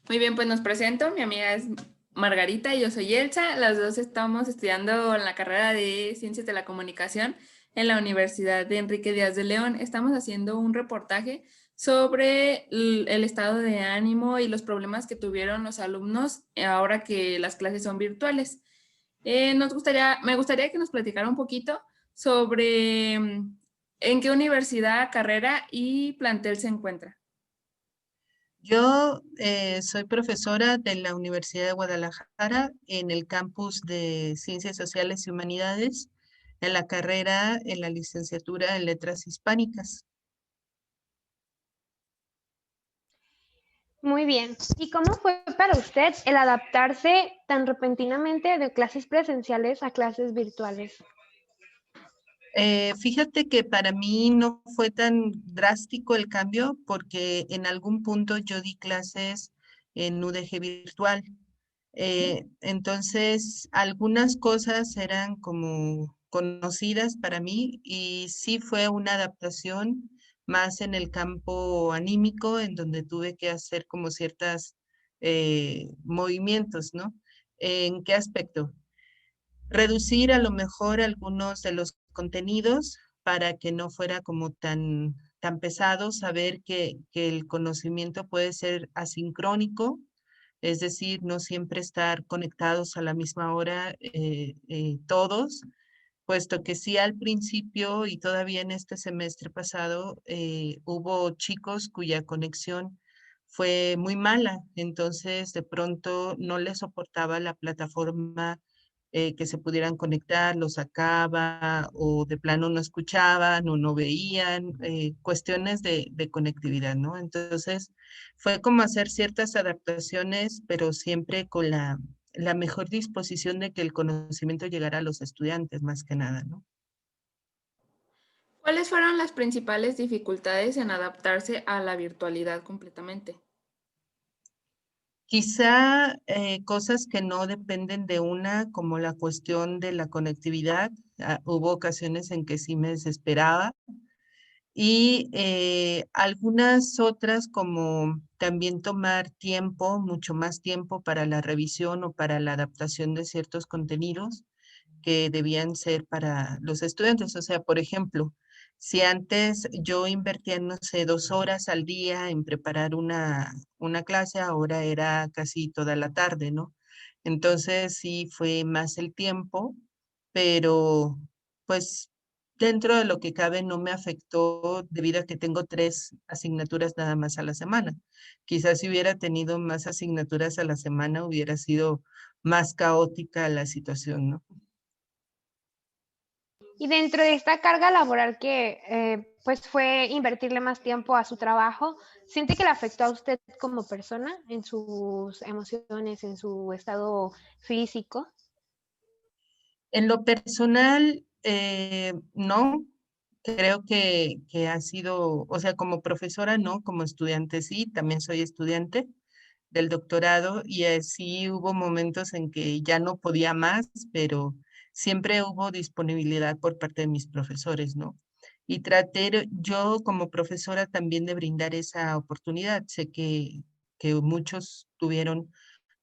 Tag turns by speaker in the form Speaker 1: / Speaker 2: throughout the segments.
Speaker 1: Muy bien, pues nos presento. Mi amiga es Margarita y yo soy Elsa. Las dos estamos estudiando en la carrera de Ciencias de la Comunicación en la Universidad de Enrique Díaz de León. Estamos haciendo un reportaje sobre el estado de ánimo y los problemas que tuvieron los alumnos ahora que las clases son virtuales. Me gustaría que nos platicara un poquito sobre en qué universidad, carrera y plantel se encuentra.
Speaker 2: Yo soy profesora de la Universidad de Guadalajara en el campus de Ciencias Sociales y Humanidades, en la carrera, en la licenciatura en Letras Hispánicas.
Speaker 3: Muy bien. ¿Y cómo fue para usted el adaptarse tan repentinamente de clases presenciales a clases virtuales?
Speaker 2: Fíjate que para mí no fue tan drástico el cambio porque en algún punto yo di clases en UDG virtual. Entonces, algunas cosas eran como conocidas para mí y sí fue una adaptación más en el campo anímico, en donde tuve que hacer como ciertas movimientos, ¿no? ¿En qué aspecto? Reducir a lo mejor algunos de los contenidos para que no fuera como tan pesado, saber que el conocimiento puede ser asincrónico, es decir, no siempre estar conectados a la misma hora todos, puesto que sí al principio y todavía en este semestre pasado hubo chicos cuya conexión fue muy mala, entonces de pronto no les soportaba la plataforma que se pudieran conectar, lo sacaba o de plano no escuchaban o no veían, cuestiones de conectividad, ¿no? Entonces fue como hacer ciertas adaptaciones, pero siempre con la mejor disposición de que el conocimiento llegara a los estudiantes, más que nada, ¿no?
Speaker 1: ¿Cuáles fueron las principales dificultades en adaptarse a la virtualidad completamente?
Speaker 2: Quizá cosas que no dependen de una, como la cuestión de la conectividad. Hubo ocasiones en que sí me desesperaba y algunas otras como también tomar tiempo, mucho más tiempo para la revisión o para la adaptación de ciertos contenidos que debían ser para los estudiantes. O sea, por ejemplo, si antes yo invertía, no sé, 2 horas al día en preparar una clase, ahora era casi toda la tarde, ¿no? Entonces sí fue más el tiempo, pero pues dentro de lo que cabe no me afectó debido a que tengo 3 asignaturas nada más a la semana. Quizás si hubiera tenido más asignaturas a la semana hubiera sido más caótica la situación, ¿no?
Speaker 3: Y dentro de esta carga laboral que pues fue invertirle más tiempo a su trabajo, ¿siente que le afectó a usted como persona en sus emociones, en su estado físico?
Speaker 2: En lo personal, no, creo que ha sido, o sea, como profesora no, como estudiante sí, también soy estudiante del doctorado y sí hubo momentos en que ya no podía más, pero siempre hubo disponibilidad por parte de mis profesores, ¿no? Y traté yo como profesora también de brindar esa oportunidad. Sé que muchos tuvieron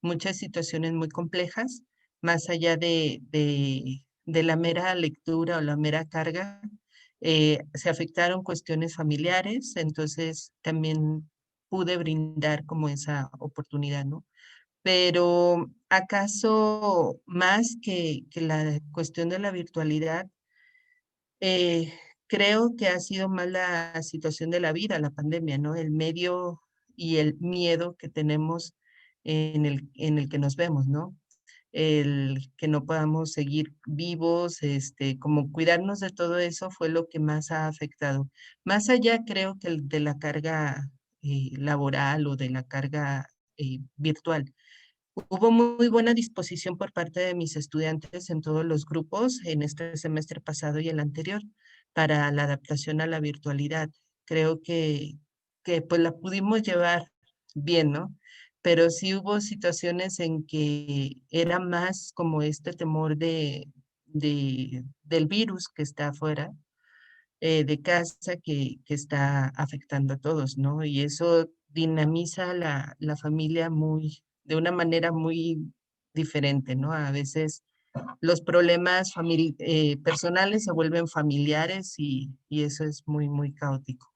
Speaker 2: muchas situaciones muy complejas, más allá de la mera lectura o la mera carga, se afectaron cuestiones familiares, entonces también pude brindar como esa oportunidad, ¿no? Pero ¿acaso más que la cuestión de la virtualidad? eh, Creo que ha sido más la situación de la vida, la pandemia, ¿no? El medio y el miedo que tenemos en el que nos vemos, ¿no? El que no podamos seguir vivos, como cuidarnos de todo eso fue lo que más ha afectado. Más allá, creo que de la carga laboral o de la carga virtual. Hubo muy buena disposición por parte de mis estudiantes en todos los grupos en este semestre pasado y el anterior para la adaptación a la virtualidad. Creo que pues la pudimos llevar bien, ¿no? Pero sí hubo situaciones en que era más como este temor del virus que está afuera de casa que está afectando a todos, ¿no? Y eso dinamiza la familia de una manera muy diferente, ¿no? A veces los problemas personales se vuelven familiares y eso es muy, muy caótico.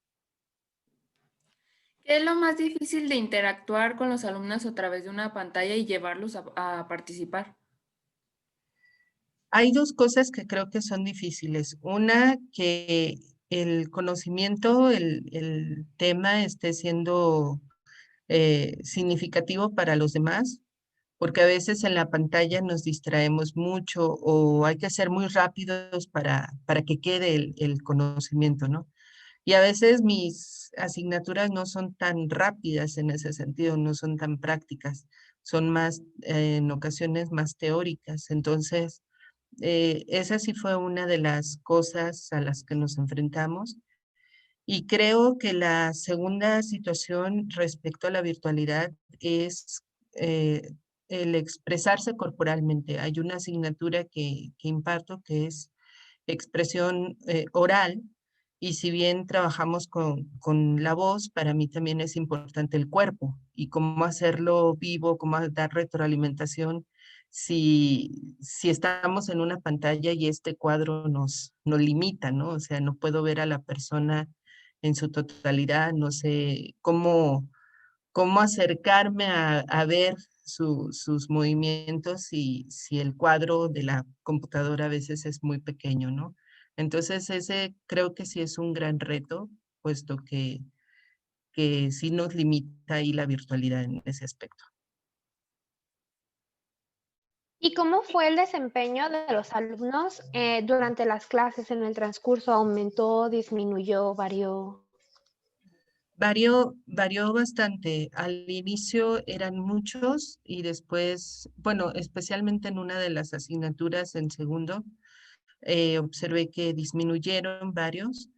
Speaker 1: ¿Qué es lo más difícil de interactuar con los alumnos a través de una pantalla y llevarlos a participar?
Speaker 2: Hay dos cosas que creo que son difíciles. Una, que el conocimiento, el tema esté siendo significativo para los demás, porque a veces en la pantalla nos distraemos mucho o hay que ser muy rápidos para que quede el conocimiento, ¿no? Y a veces mis asignaturas no son tan rápidas en ese sentido, no son tan prácticas, son más, en ocasiones más teóricas. Entonces, esa sí fue una de las cosas a las que nos enfrentamos. Y creo que la segunda situación respecto a la virtualidad es el expresarse corporalmente. Hay una asignatura que imparto que es expresión oral, y si bien trabajamos con la voz, para mí también es importante el cuerpo y cómo hacerlo vivo, cómo dar retroalimentación si estamos en una pantalla y este cuadro nos limita, ¿no? O sea, no puedo ver a la persona en su totalidad, no sé cómo acercarme a ver sus movimientos si el cuadro de la computadora a veces es muy pequeño, ¿no? Entonces ese creo que sí es un gran reto, puesto que sí nos limita ahí la virtualidad en ese aspecto.
Speaker 3: ¿Y cómo fue el desempeño de los alumnos durante las clases en el transcurso? ¿Aumentó, disminuyó, varió?
Speaker 2: Varió bastante. Al inicio eran muchos y después, bueno, especialmente en una de las asignaturas en segundo, observé que disminuyeron varios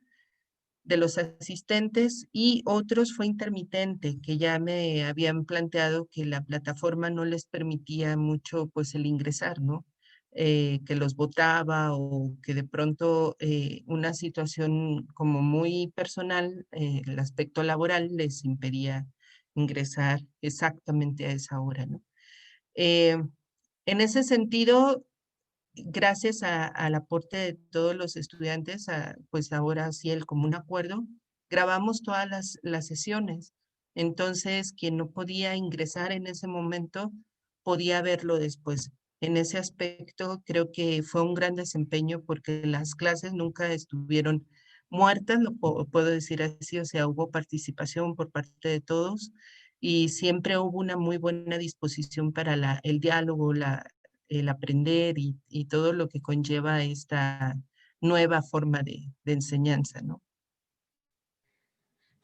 Speaker 2: de los asistentes y otros fue intermitente, que ya me habían planteado que la plataforma no les permitía mucho pues el ingresar, ¿no? Que los botaba o que de pronto una situación como muy personal, el aspecto laboral les impedía ingresar exactamente a esa hora, ¿no? Eh, en ese sentido, gracias al aporte de todos los estudiantes, pues ahora sí el común acuerdo, grabamos todas las sesiones. Entonces, quien no podía ingresar en ese momento, podía verlo después. En ese aspecto, creo que fue un gran desempeño porque las clases nunca estuvieron muertas, puedo decir así, o sea, hubo participación por parte de todos y siempre hubo una muy buena disposición para el diálogo, el aprender y todo lo que conlleva esta nueva forma de enseñanza, ¿no?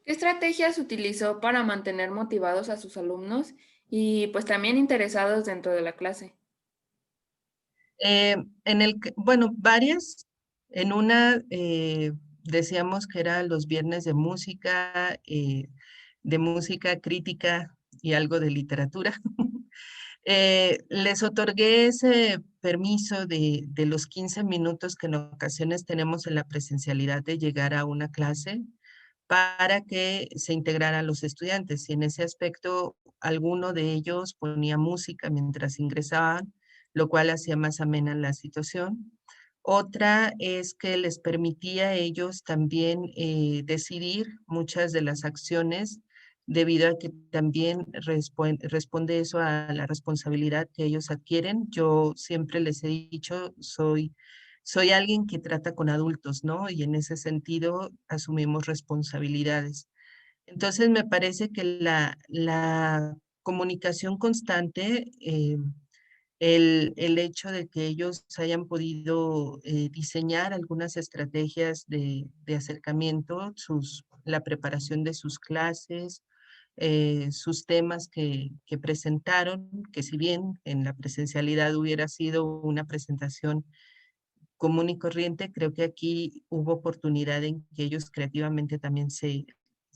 Speaker 1: ¿Qué estrategias utilizó para mantener motivados a sus alumnos y pues también interesados dentro de la clase?
Speaker 2: Bueno, varias. En una decíamos que era los viernes de música crítica y algo de literatura. Les otorgué ese permiso de los 15 minutos que en ocasiones tenemos en la presencialidad de llegar a una clase para que se integraran los estudiantes. Y en ese aspecto, alguno de ellos ponía música mientras ingresaban, lo cual hacía más amena la situación. Otra es que les permitía a ellos también decidir muchas de las acciones, debido a que también responde eso a la responsabilidad que ellos adquieren. Yo siempre les he dicho, soy alguien que trata con adultos, ¿no? Y en ese sentido asumimos responsabilidades. Entonces me parece que la comunicación constante, el hecho de que ellos hayan podido diseñar algunas estrategias de acercamiento, la preparación de sus clases, sus temas que presentaron, que si bien en la presencialidad hubiera sido una presentación común y corriente, creo que aquí hubo oportunidad en que ellos creativamente también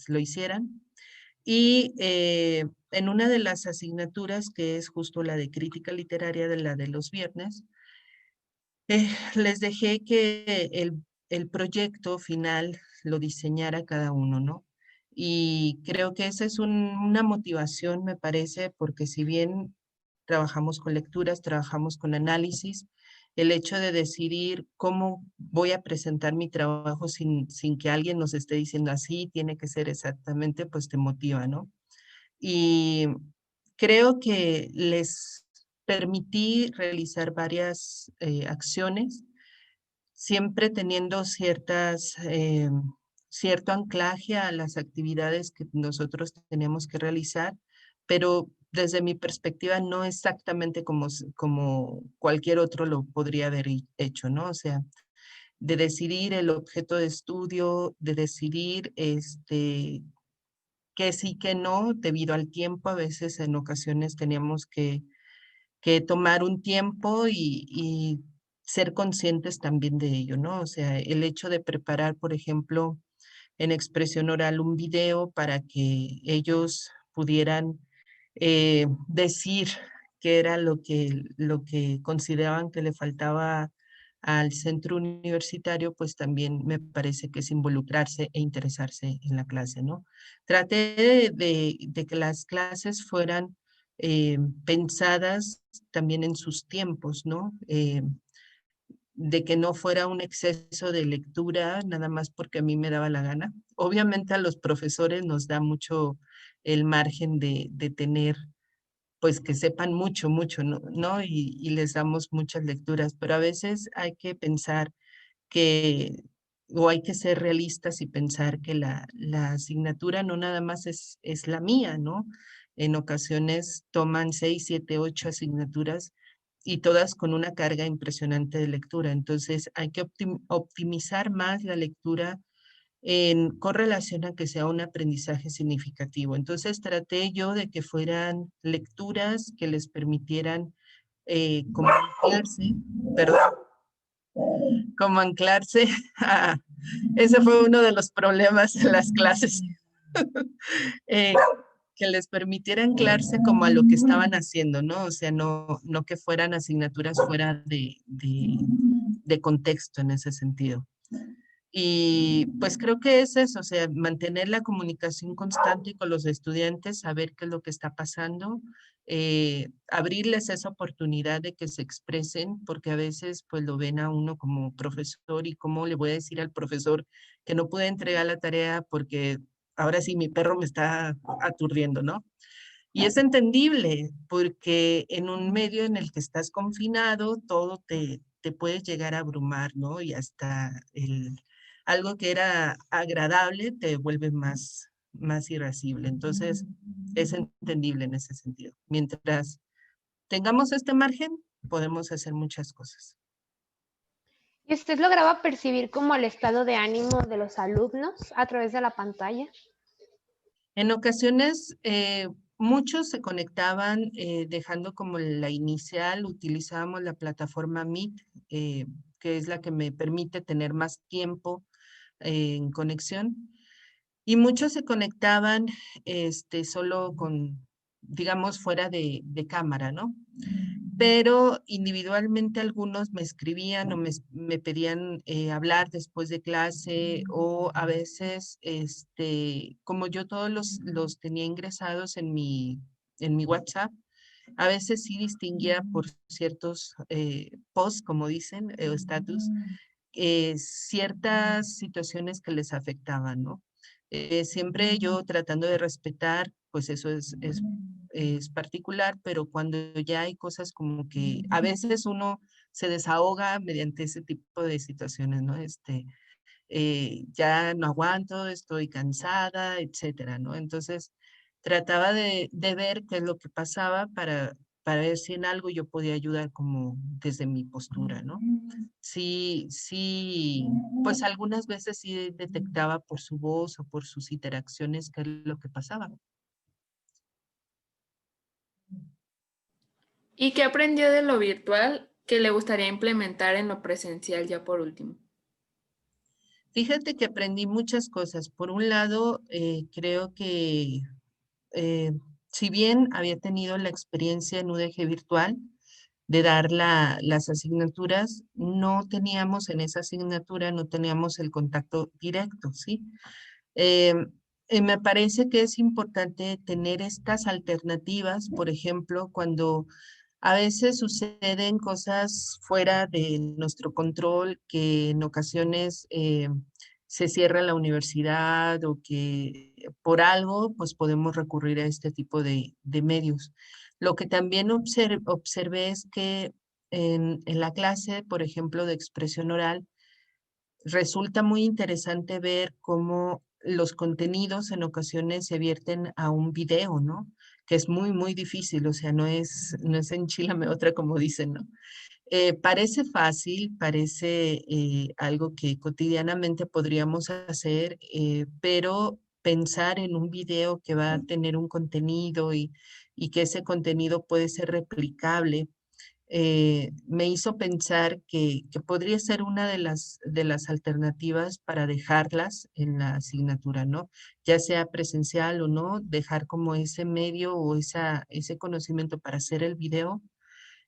Speaker 2: lo hicieran. Y en una de las asignaturas, que es justo la de crítica literaria, de la de los viernes, les dejé que el proyecto final lo diseñara cada uno, ¿no? Y creo que esa es una motivación, me parece, porque si bien trabajamos con lecturas, trabajamos con análisis, el hecho de decidir cómo voy a presentar mi trabajo sin que alguien nos esté diciendo así, tiene que ser exactamente, pues te motiva, ¿no? Y creo que les permití realizar varias acciones, siempre teniendo cierto anclaje a las actividades que nosotros tenemos que realizar, pero desde mi perspectiva no exactamente como cualquier otro lo podría haber hecho, ¿no? O sea, de decidir el objeto de estudio, de decidir que sí, que no, debido al tiempo. A veces en ocasiones teníamos que tomar un tiempo y ser conscientes también de ello, ¿no? O sea, el hecho de preparar, por ejemplo, en expresión oral un video para que ellos pudieran decir qué era lo que consideraban que le faltaba al centro universitario, pues también me parece que es involucrarse e interesarse en la clase, ¿no? Traté de que las clases fueran pensadas también en sus tiempos, ¿no? De que no fuera un exceso de lectura, nada más porque a mí me daba la gana. Obviamente a los profesores nos da mucho el margen de tener, pues que sepan mucho, mucho, ¿no? ¿No? Y les damos muchas lecturas, pero a veces hay que pensar que, o hay que ser realistas y pensar que la asignatura no nada más es la mía, ¿no? En ocasiones toman 6, 7, 8 asignaturas y todas con una carga impresionante de lectura. Entonces hay que optimizar más la lectura con relación a que sea un aprendizaje significativo. Entonces traté yo de que fueran lecturas que les permitieran como anclarse, perdón, como anclarse a, ese fue uno de los problemas en las clases, eh, que les permitiera anclarse como a lo que estaban haciendo, ¿no? O sea, no que fueran asignaturas fuera de contexto en ese sentido. Y pues creo que es eso, o sea, mantener la comunicación constante con los estudiantes, saber qué es lo que está pasando, abrirles esa oportunidad de que se expresen, porque a veces pues lo ven a uno como profesor y cómo le voy a decir al profesor que no pude entregar la tarea porque ahora sí mi perro me está aturdiendo, ¿no? Y es entendible, porque en un medio en el que estás confinado, todo te puede llegar a abrumar, ¿no? Y hasta algo que era agradable te vuelve más irascible. Entonces, es entendible en ese sentido. Mientras tengamos este margen, podemos hacer muchas cosas.
Speaker 3: ¿Y usted lograba percibir como el estado de ánimo de los alumnos a través de la pantalla?
Speaker 2: En ocasiones, muchos se conectaban dejando como la inicial, utilizábamos la plataforma Meet, que es la que me permite tener más tiempo en conexión. Y muchos se conectaban solo con, digamos, fuera de cámara, ¿no? Pero individualmente algunos me escribían o me pedían hablar después de clase, o a veces, como yo todos los tenía ingresados en mi WhatsApp, a veces sí distinguía por ciertos posts, como dicen, o status, ciertas situaciones que les afectaban, ¿no? Siempre yo tratando de respetar, pues eso es particular, pero cuando ya hay cosas como que a veces uno se desahoga mediante ese tipo de situaciones, ¿no? Ya no aguanto, estoy cansada, etcétera, ¿no? Entonces, trataba de ver qué es lo que pasaba para ver si en algo yo podía ayudar como desde mi postura, ¿no? Sí, sí, pues algunas veces sí detectaba por su voz o por sus interacciones qué es lo que pasaba.
Speaker 1: ¿Y qué aprendió de lo virtual que le gustaría implementar en lo presencial ya por último?
Speaker 2: Fíjate que aprendí muchas cosas. Por un lado, creo que eh, si bien había tenido la experiencia en UDG virtual de dar las asignaturas, no teníamos en esa asignatura, no teníamos el contacto directo, ¿sí? Eh, me parece que es importante tener estas alternativas, por ejemplo, cuando a veces suceden cosas fuera de nuestro control, que en ocasiones se cierra la universidad o que por algo pues podemos recurrir a este tipo de medios. Lo que también observé es que en la clase, por ejemplo, de expresión oral, resulta muy interesante ver cómo los contenidos en ocasiones se vierten a un video, ¿no? Que es muy, muy difícil, o sea, no es enchilame otra como dicen, ¿no? Parece fácil, parece algo que cotidianamente podríamos hacer, pero pensar en un video que va a tener un contenido y que ese contenido puede ser replicable me hizo pensar que podría ser una de las alternativas para dejarlas en la asignatura, ¿no? Ya sea presencial o no, dejar como ese medio o ese conocimiento para hacer el video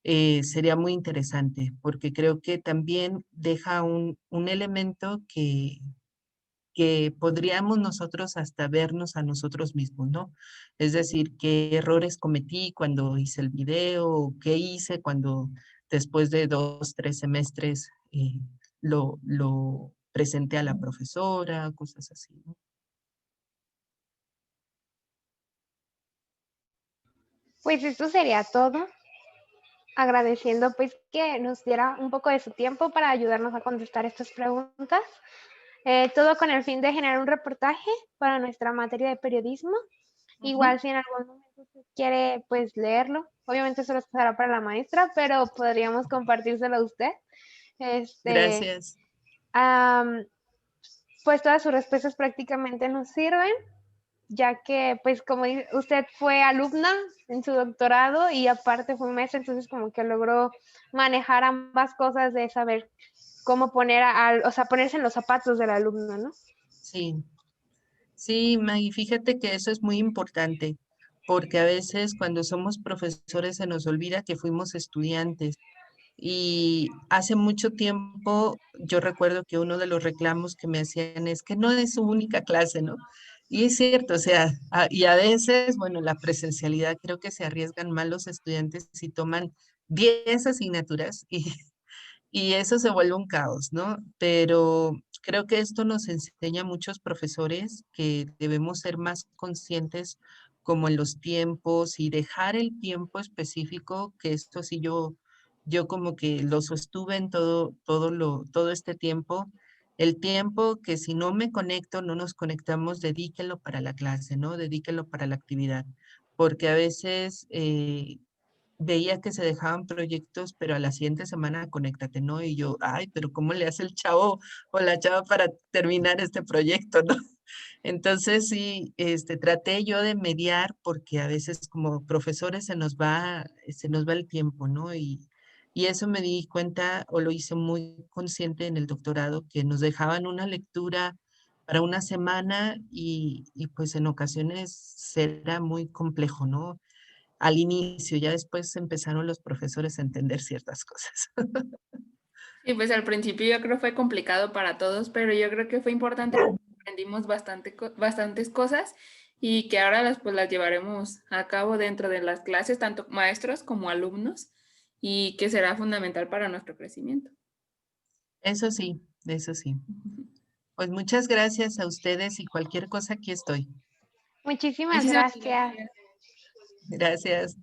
Speaker 2: sería muy interesante, porque creo que también deja un elemento que podríamos nosotros hasta vernos a nosotros mismos, ¿no? Es decir, qué errores cometí cuando hice el video, qué hice cuando después de 2, 3 semestres lo presenté a la profesora, cosas así, ¿no?
Speaker 3: Pues esto sería todo, agradeciendo pues que nos diera un poco de su tiempo para ayudarnos a contestar estas preguntas. Todo con el fin de generar un reportaje para nuestra materia de periodismo. Igual si en algún momento usted quiere pues leerlo, obviamente solo pasará para la maestra, pero podríamos compartírselo a usted. Este,
Speaker 2: Gracias.
Speaker 3: am, pues todas sus respuestas prácticamente nos sirven, ya que pues como usted fue alumna en su doctorado y aparte fue maestra, entonces como que logró manejar ambas cosas de saber cómo poner o sea, ponerse en los zapatos del alumno, ¿no?
Speaker 2: Sí, sí, Maggie, fíjate que eso es muy importante, porque a veces cuando somos profesores se nos olvida que fuimos estudiantes. Y hace mucho tiempo yo recuerdo que uno de los reclamos que me hacían es que no es su única clase, ¿no? Y es cierto, o sea, y a veces, bueno, la presencialidad creo que se arriesgan más los estudiantes si toman 10 asignaturas y eso se vuelve un caos, ¿no? Pero creo que esto nos enseña a muchos profesores que debemos ser más conscientes como en los tiempos y dejar el tiempo específico, que esto sí yo como que lo sostuve en todo este tiempo. El tiempo que si no me conecto, no nos conectamos, dedíquenlo para la clase, ¿no? Dedíquenlo para la actividad. Porque a veces veía que se dejaban proyectos, pero a la siguiente semana conéctate, ¿no? Y yo, ay, pero ¿cómo le hace el chavo o la chava para terminar este proyecto, ¿no? Entonces sí, traté yo de mediar porque a veces como profesores se nos va el tiempo, ¿no? Y eso me di cuenta o lo hice muy consciente en el doctorado, que nos dejaban una lectura para una semana y pues en ocasiones será muy complejo, ¿no? Al inicio, ya después empezaron los profesores a entender ciertas cosas.
Speaker 1: Y pues al principio yo creo fue complicado para todos, pero yo creo que fue importante porque aprendimos bastantes cosas y que ahora las llevaremos a cabo dentro de las clases, tanto maestros como alumnos, y que será fundamental para nuestro crecimiento.
Speaker 2: Eso sí, eso sí. Pues muchas gracias a ustedes y cualquier cosa aquí estoy.
Speaker 3: Muchísimas
Speaker 1: Muchísimas
Speaker 3: gracias.
Speaker 1: gracias.
Speaker 2: Gracias.